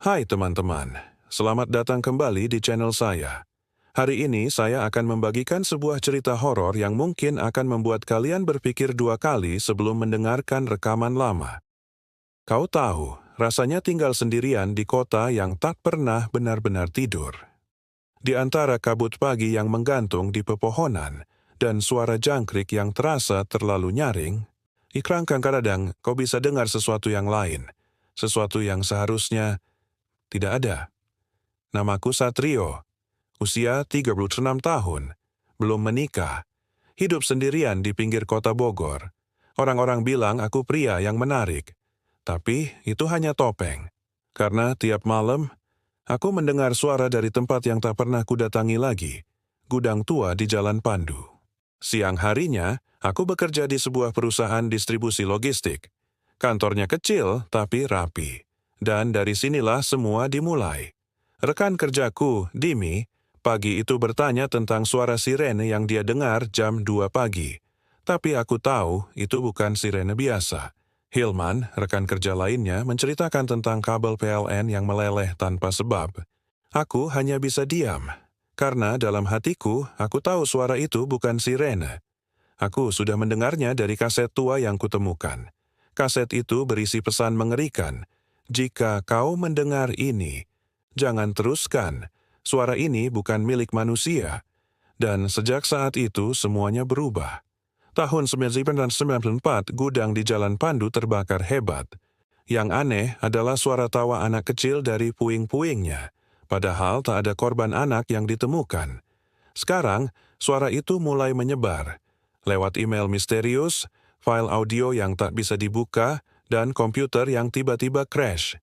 Hai teman-teman, selamat datang kembali di channel saya. Hari ini saya akan membagikan sebuah cerita horor yang mungkin akan membuat kalian berpikir dua kali sebelum mendengarkan rekaman lama. Kau tahu, rasanya tinggal sendirian di kota yang tak pernah benar-benar tidur. Di antara kabut pagi yang menggantung di pepohonan dan suara jangkrik yang terasa terlalu nyaring, kadang-kadang kau bisa dengar sesuatu yang lain, sesuatu yang seharusnya tidak ada. Namaku Satrio, usia 36 tahun, belum menikah, hidup sendirian di pinggir kota Bogor. Orang-orang bilang aku pria yang menarik, tapi itu hanya topeng. Karena tiap malam, aku mendengar suara dari tempat yang tak pernah kudatangi lagi, gudang tua di Jalan Pandu. Siang harinya, aku bekerja di sebuah perusahaan distribusi logistik. Kantornya kecil tapi rapi, dan dari sinilah semua dimulai. Rekan kerjaku, Dimi, pagi itu bertanya tentang suara sirene yang dia dengar jam 2 pagi. Tapi aku tahu itu bukan sirene biasa. Hilman, rekan kerja lainnya, menceritakan tentang kabel PLN yang meleleh tanpa sebab. Aku hanya bisa diam, karena dalam hatiku aku tahu suara itu bukan sirene. Aku sudah mendengarnya dari kaset tua yang kutemukan. Kaset itu berisi pesan mengerikan. Jika kau mendengar ini, jangan teruskan. Suara ini bukan milik manusia. Dan sejak saat itu semuanya berubah. Tahun 1994, gudang di Jalan Pandu terbakar hebat. Yang aneh adalah suara tawa anak kecil dari puing-puingnya. Padahal tak ada korban anak yang ditemukan. Sekarang, suara itu mulai menyebar. Lewat email misterius, file audio yang tak bisa dibuka, dan komputer yang tiba-tiba crash.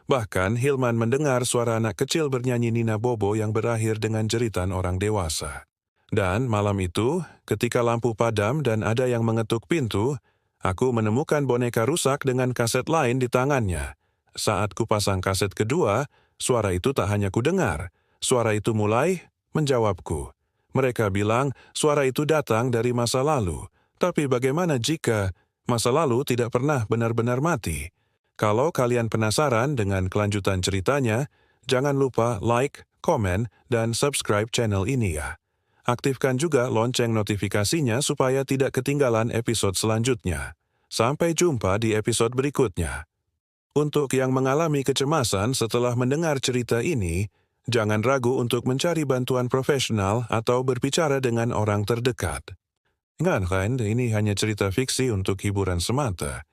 Bahkan Hilman mendengar suara anak kecil bernyanyi Nina Bobo yang berakhir dengan jeritan orang dewasa. Dan malam itu, ketika lampu padam dan ada yang mengetuk pintu, aku menemukan boneka rusak dengan kaset lain di tangannya. Saat kupasang kaset kedua, suara itu tak hanya kudengar, suara itu mulai menjawabku. Mereka bilang suara itu datang dari masa lalu, tapi bagaimana jika masa lalu tidak pernah benar-benar mati? Kalau kalian penasaran dengan kelanjutan ceritanya, jangan lupa like, komen, dan subscribe channel ini ya. Aktifkan juga lonceng notifikasinya supaya tidak ketinggalan episode selanjutnya. Sampai jumpa di episode berikutnya. Untuk yang mengalami kecemasan setelah mendengar cerita ini, jangan ragu untuk mencari bantuan profesional atau berbicara dengan orang terdekat. Ingat kan, ini hanya cerita fiksi untuk hiburan semata.